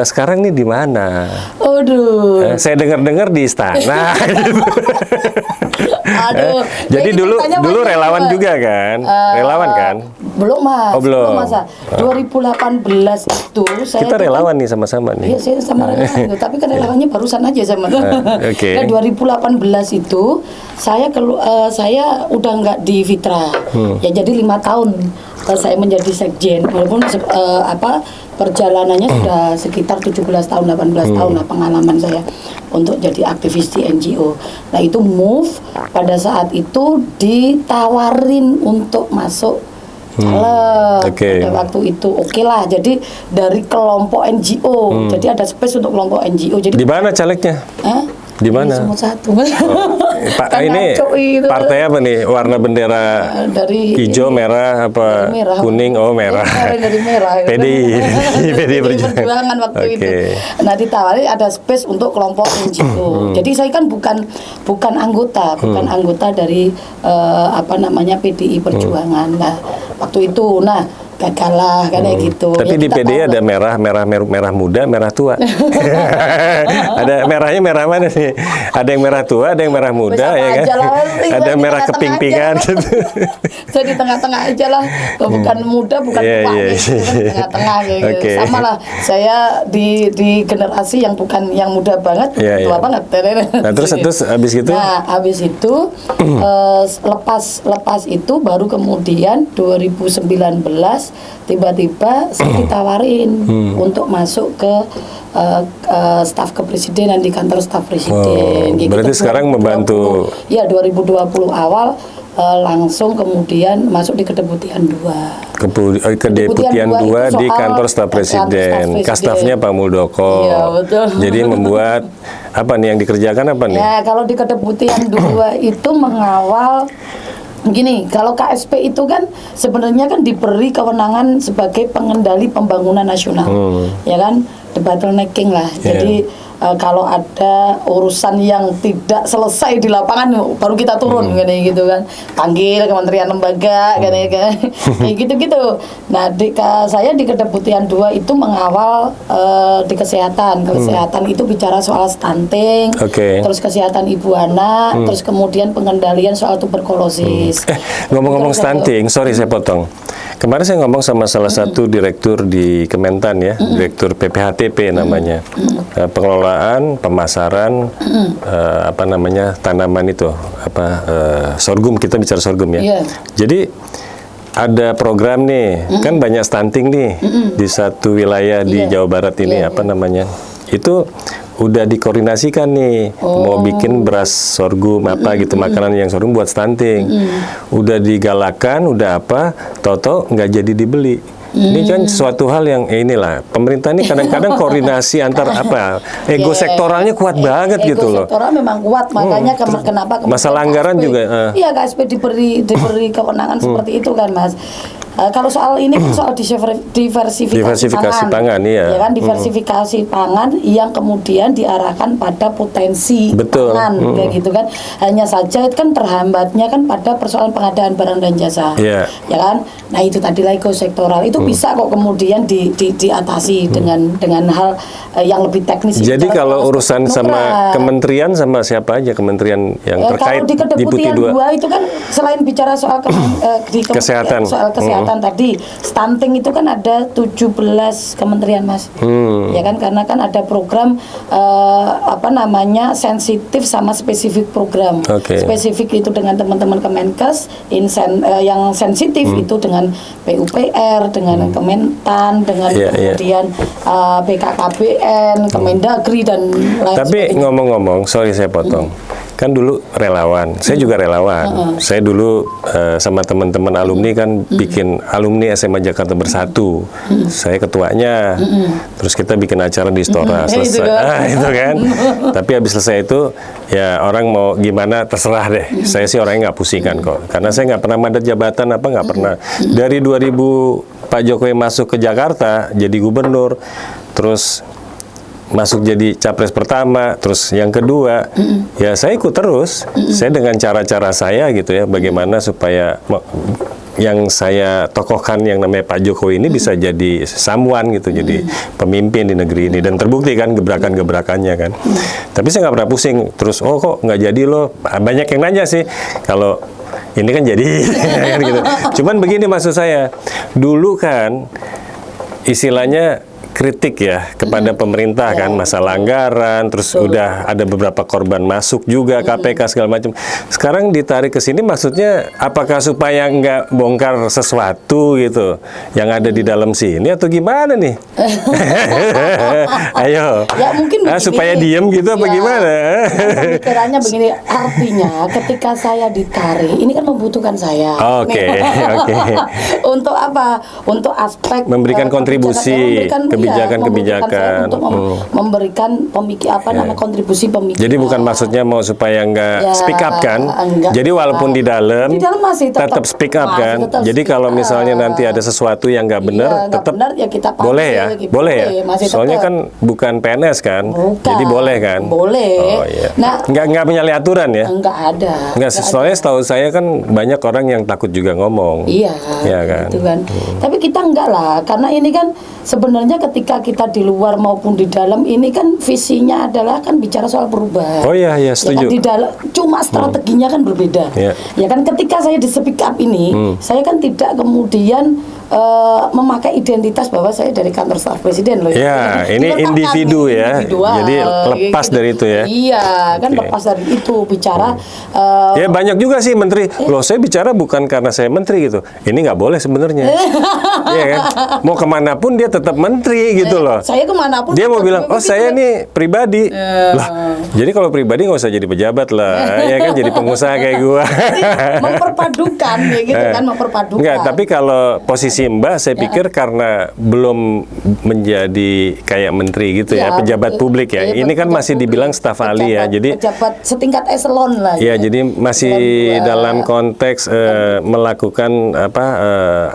sekarang nih di mana? Aduh. Saya dengar-dengar di istana. Gitu. Aduh. Jadi Ini dulu ceritanya dulu banyak, relawan Mas. juga kan? Relawan kan? Belum Mas. Oh, belum. Masa. 2018 itu saya Kita itu kan- relawan nih sama-sama nih. Iya, saya sama relawan itu. Tapi kan relawannya barusan aja sama. oke. Nah, 2018 itu saya udah nggak di Fitra. Ya jadi 5 tahun saya menjadi sekjen. Walaupun perjalanannya sudah sekitar 17 tahun, 18 tahun lah pengalaman saya untuk jadi aktivis di NGO. Nah, itu move pada saat itu ditawarin untuk masuk caleg. Oke. Pada waktu itu oke lah. Jadi dari kelompok NGO. Jadi ada space untuk kelompok NGO. Jadi Di mana calegnya? Hah? Di mana? Semua satu. Pak Kan ini ngaco itu. partai apa nih? Warna bendera Dari hijau, merah, apa dari merah. kuning? Oh merah. Dari merah. PDI, PDI PDI Perjuangan. Perjuangan waktu Oke. itu. Nah, ditawari ada space untuk kelompok NGO. Jadi saya kan bukan anggota dari PDI Perjuangan. Nah, waktu itu gagal lah kayak gitu. Tapi Ya, di kita PDI tahu ada lah. merah muda, merah tua. Ada merahnya merah mana nih? Ada yang merah tua, ada yang merah muda, Sama ya kan? aja lah, Ada saya di merah tengah-tengah keping-pingan. aja. Saya di tengah-tengah aja lah, bukan muda, bukan Iya, tua, iya, gitu, iya. tengah-tengah gitu. Oke. Sama lah, saya di generasi yang bukan yang muda banget, Iya, tua iya. banget. Nah, terus habis gitu? Nah, habis itu lepas itu baru kemudian 2019 tiba-tiba saya ditawarin untuk masuk ke staf kepresidenan di kantor staf presiden. Oh, berarti sekarang membantu. Iya, 2020 awal langsung kemudian masuk di kedeputian 2. Kedeputian 2 di itu soal kantor staf presiden. Kastafnya Pak Muldoko. Iya, betul. Jadi membuat apa nih yang dikerjakan apa nih? Ya, kalau di kedeputian 2 itu mengawal gini, kalau KSP itu kan sebenarnya kan diberi kewenangan sebagai pengendali pembangunan nasional, ya kan, the bottlenecking lah. Jadi kalau ada urusan yang tidak selesai di lapangan, baru kita turun, gitu kan, panggil kementerian lembaga, kayak gitu-gitu. Nah, saya di kedeputian 2 itu mengawal di kesehatan. Kesehatan itu bicara soal stunting, Oke. terus kesehatan ibu anak, terus kemudian pengendalian soal tuberkulosis. Ngomong-ngomong Terus, stunting, sorry saya potong. Kemarin saya ngomong sama salah satu direktur di Kementan ya, direktur PPHTP namanya, pengelolaan, pemasaran, tanaman itu, sorghum, kita bicara sorghum ya. Iya. Jadi ada program nih, kan banyak stunting nih di satu wilayah di Jawa Barat ini, apa namanya? Itu udah dikoordinasikan nih, mau bikin beras sorghum apa gitu, makanan yang sorghum buat stunting. Udah digalakan, udah apa, toto nggak jadi dibeli. Ini kan suatu hal yang inilah, pemerintah ini kadang-kadang koordinasi antar apa, ego sektoralnya kuat banget gitu loh. Ego sektoral memang kuat, makanya kenapa masalah anggaran juga. Iya, KSP diberi kewenangan seperti itu kan, Mas. Kalau soal ini kan soal diversifikasi pangan, iya. Ya kan, diversifikasi pangan yang kemudian diarahkan pada potensi pangan, kayak gitu kan. Hanya saja itu kan terhambatnya kan pada persoalan pengadaan barang dan jasa, ya kan. Nah itu tadi ego sektoral itu bisa kok kemudian diatasi dengan hal yang lebih teknis. Jadi kalau urusan sama kementerian sama siapa aja kementerian yang terkait kalau di Kedeputian 2 itu kan selain bicara soal kesehatan, soal kesehatan tadi, stunting itu kan ada 17 kementerian, Mas. Ya kan, karena kan ada program apa namanya, sensitif sama spesifik program. Spesifik itu dengan teman-teman Kemenkes, yang sensitif itu dengan PUPR, dengan Kementan, dengan kemudian BKKBN, Kemendagri dan lain Tapi ngomong-ngomong, sorry saya potong. Kan dulu relawan, saya juga relawan. Saya dulu sama teman-teman alumni kan bikin alumni SMA Jakarta Bersatu. Saya ketuanya. Terus kita bikin acara di Istora, selesai. Itu kan. Tapi habis selesai itu, ya orang mau gimana terserah deh. Saya sih orangnya nggak pusingkan kok. Karena saya nggak pernah mandat jabatan apa, nggak pernah. Dari 2000 Pak Jokowi masuk ke Jakarta jadi gubernur, terus masuk jadi capres pertama, terus yang kedua, ya saya ikut terus. Saya dengan cara-cara saya gitu ya, bagaimana supaya yang saya tokohkan yang namanya Pak Jokowi ini bisa jadi someone gitu, jadi pemimpin di negeri ini, dan terbukti kan gebrakan-gebrakannya kan. Tapi saya nggak pernah pusing. Terus kok nggak jadi loh? Banyak yang nanya sih kalau ini kan jadi kan gitu. Cuman begini maksud saya, dulu kan istilahnya kritik ya kepada pemerintah kan, masalah anggaran, terus udah ada beberapa korban masuk juga KPK segala macam. Sekarang ditarik ke sini, maksudnya apakah supaya nggak bongkar sesuatu gitu yang ada di dalam sini atau gimana nih? Ayo, ya mungkin begini, supaya diem gitu apa gimana? Pemikirannya begini, artinya ketika saya ditarik, ini kan membutuhkan saya. Oke. Untuk apa? Untuk aspek memberikan kontribusi kebijakan-kebijakan untuk memberikan kontribusi pemikiran. Jadi bukan maksudnya mau supaya nggak speak up kan? Enggak. Jadi walaupun di dalam masih tetap speak up kan? Jadi kalau misalnya nanti ada sesuatu yang nggak benar, tetap ya kita panggil, boleh ya? gitu. Boleh ya? Soalnya tetap. kan bukan PNS kan? Bukan. Jadi boleh kan? Boleh. Oh iya. Nah, nggak menyalahi aturan ya? Enggak ada. Nggak, soalnya setahu saya kan banyak orang yang takut juga ngomong. Iya. Ya kan? Gitu kan. Tapi kita enggak lah, karena ini kan sebenarnya ketika kita di luar maupun di dalam, ini kan visinya adalah kan bicara soal perubahan. Oh iya, setuju. Ya kan, di dalam cuma strateginya kan berbeda. Ya kan, ketika saya di speak up ini, saya kan tidak kemudian memakai identitas bahwa saya dari kantor staf presiden loh. Ya, ini individu ya. Jadi lepas dari itu ya. Iya, kan lepas dari itu bicara. Ya banyak juga sih menteri. Loh, saya bicara bukan karena saya menteri gitu. Ini nggak boleh sebenarnya. Iya kan? Mau kemanapun dia tetap menteri gitu loh. Saya kemanapun dia mau bilang, saya nih pribadi. Lah, jadi kalau pribadi nggak usah jadi pejabat lah. Ya kan, jadi pengusaha kayak gua. Memperpadukan ya gitu kan, memperpadukan. Enggak, tapi kalau posisi Mbak, saya pikir karena belum menjadi kayak menteri gitu ya, pejabat publik ya. Ini kan masih dibilang staf ahli ya. Jadi pejabat setingkat eselon lah. Ya, jadi masih dalam konteks melakukan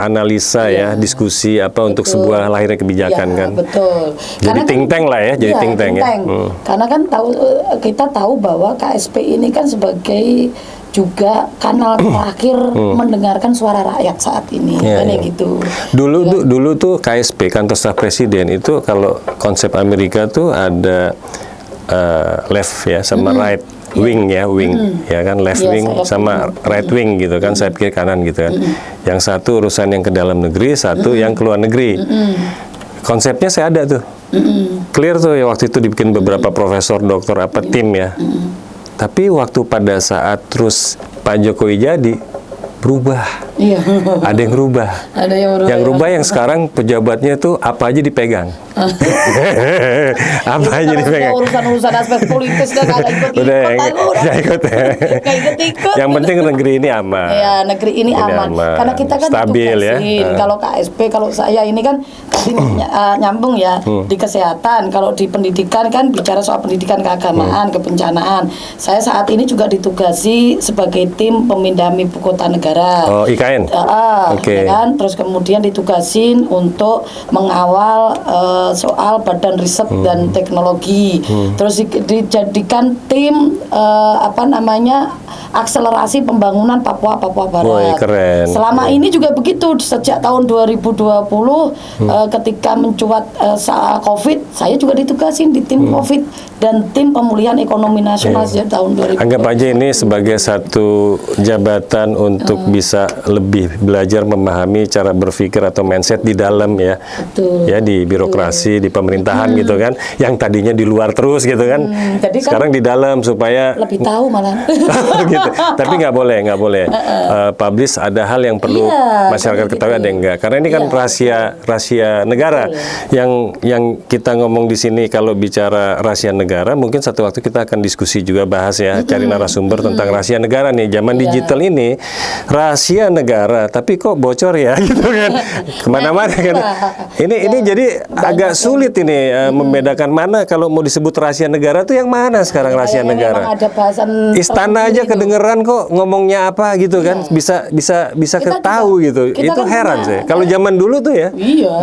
analisa ya, diskusi untuk sebuah lahirnya kebijakan kan. Betul. Jadi think tank lah ya, jadi think tank ya. Karena kan kita tahu bahwa KSP ini kan sebagai juga kanal terakhir mendengarkan suara rakyat saat ini, gitu. Dulu tuh KSP, kantor staf presiden itu, kalau konsep Amerika tuh ada left ya sama right wing ya, ya kan, left wing sama right wing gitu kan, sayap kiri kanan gitu kan. Yang satu urusan yang ke dalam negeri, satu yang ke luar negeri. Konsepnya saya ada tuh, clear tuh ya, waktu itu dibikin beberapa profesor, doktor tim ya. Tapi waktu pada saat terus Pak Jokowi jadi, berubah. Iya. Ada yang rubah. Ada yang berubah. Yang rubah yang sekarang pejabatnya tuh apa aja dipegang. Apa aja dipegang. Urusan-urusan aspek politis dah kagak ikut-ikut. Udah, Aku nggak ikut ya. Nggak ikut-ikut. Yang penting negeri ini aman. Ya, negeri ini aman. Karena kita kan stabil ya. ditugasin. Kalau KSP, kalau saya ini kan tadi nyambung ya di kesehatan. Kalau di pendidikan kan bicara soal pendidikan keagamaan, kebencanaan. Saya saat ini juga ditugasi sebagai tim pemindahan ibu kota negara. Oh, IKN. Ya kan? Terus kemudian ditugasin untuk mengawal soal Badan Riset dan Teknologi. Terus dijadikan tim akselerasi pembangunan Papua Barat. Woy, keren. Selama ini juga begitu, sejak tahun 2020 ketika mencuat soal Covid, saya juga ditugasin di tim Covid dan tim pemulihan ekonomi nasional sejak tahun 2020. Anggap aja ini sebagai satu jabatan untuk bisa lebih belajar memahami cara berpikir atau mindset di dalam ya. Betul. Ya, di birokrasi, di pemerintahan gitu kan. Yang tadinya di luar terus gitu kan. Jadi kan sekarang di dalam supaya lebih tahu malah. gitu. Tapi nggak boleh. Publish ada hal yang perlu masyarakat ketahui, ada yang enggak. Karena ini kan rahasia negara. Yang kita ngomong di sini kalau bicara rahasia negara, mungkin satu waktu kita akan diskusi juga bahas ya, cari narasumber tentang rahasia negara nih. Zaman digital ini rahasia negara, tapi kok bocor ya gitu kan. Kemana-mana kan. Ini jadi agak sulit ini membedakan mana kalau mau disebut rahasia negara tuh yang mana sekarang rahasia negara. Ada bahasan Istana aja kedengeran kok ngomongnya apa gitu kan, bisa Kita ketahu juga, gitu. kita Itu kan heran punya- sih. Kalau zaman dulu tuh ya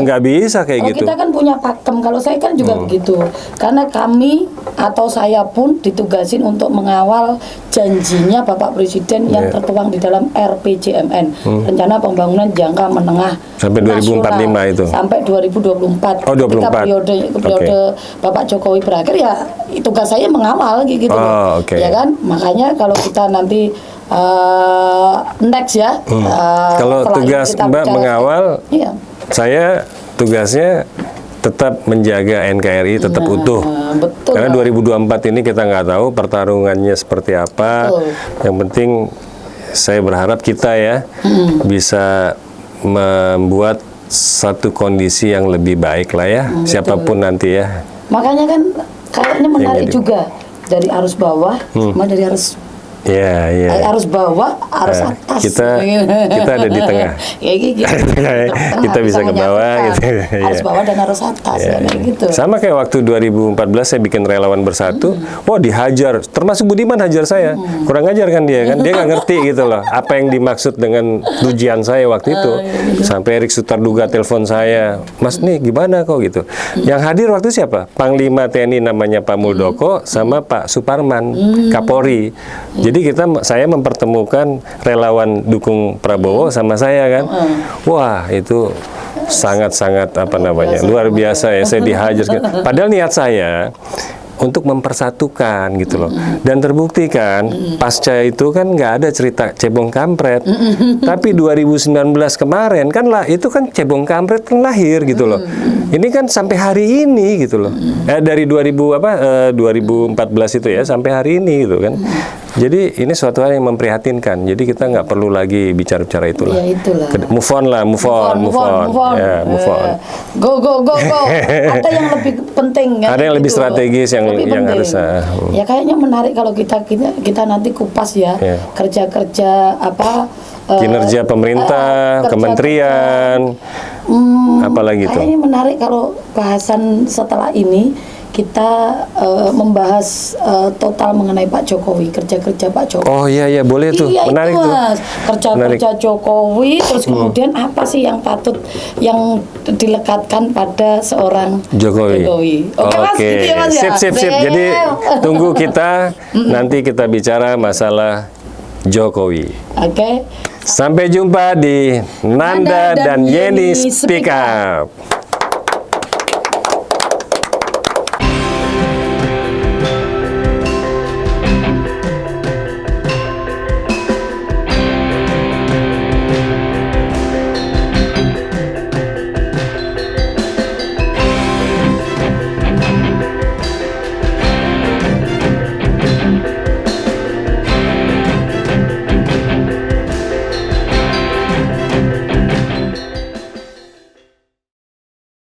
nggak bisa kayak Kalau gitu. kita kan punya pakem, kalau saya kan juga begitu. Karena kami atau saya pun ditugasin untuk mengawal janjinya Bapak Presiden yang tertuang di dalam RPJMN, Rencana Pembangunan Jangka Menengah Sampai 2045 Nasional, itu. sampai 2024. Oh, 24. Ketika periode Bapak Jokowi berakhir, ya tugas saya mengawal gitu. Oh, oke. Ya kan? Makanya kalau kita nanti next ya. Kalau setelah ini tugas kita Mbak bicara- mengawal, Iya. saya tugasnya tetap menjaga NKRI tetap utuh. Betul. Karena 2024 ini kita nggak tahu pertarungannya seperti apa. Betul. Yang penting saya berharap kita ya bisa membuat satu kondisi yang lebih baik lah ya. Siapapun nanti ya. Makanya kan kayaknya menarik jadi. juga dari arus bawah sama dari arus Ya, ya. arus bawah, arus Nah, atas. kita ada di tengah. Ya gitu. Kita bisa ke bawah gitu. Arus Iya. bawah dan arus atas Ya, kayak gitu. sama kayak waktu 2014 saya bikin Relawan Bersatu, wah dihajar, termasuk Budiman hajar saya, kurang ajar kan dia nggak ngerti gitu loh, apa yang dimaksud dengan pujian saya waktu itu, sampai Erik Sutarduga telepon saya, Mas nih gimana kok gitu, yang hadir waktu siapa? Panglima TNI namanya Pak Muldoko sama Pak Suparman, Kapolri, jadi saya mempertemukan relawan dukung Prabowo sama saya kan, wah itu sangat-sangat luar biasa ya, saya dihajar. Padahal niat saya untuk mempersatukan gitu loh, dan terbukti kan pasca itu kan nggak ada cerita cebong kampret, tapi 2019 kemarin kan lah itu kan cebong kampret kan lahir gitu loh. Ini kan sampai hari ini gitu loh, dari 2014 itu ya sampai hari ini gitu kan. Jadi ini suatu hal yang memprihatinkan. Jadi kita nggak perlu lagi bicara-bicara itulah. Ya itulah. Move on lah, move on. Ya, move on. Go. Ada yang lebih penting kan? Ada yang lebih strategis yang penting. harus. Ya kayaknya menarik kalau kita nanti kupas ya, kerja-kerja kinerja pemerintah, kementerian, apalagi itu. Kayaknya menarik kalau bahasan setelah ini kita membahas total mengenai Pak Jokowi, kerja-kerja Pak Jokowi. Oh iya boleh tuh, Iya, menarik itu, tuh. Mas. Kerja-kerja Jokowi, terus kemudian apa sih yang dilekatkan pada seorang Jokowi. Oke, Mas, gitu ya, Mas, ya? Sip. Jadi tunggu kita nanti kita bicara masalah Jokowi. Oke. Sampai jumpa di Nanda dan Yeni Speak Up.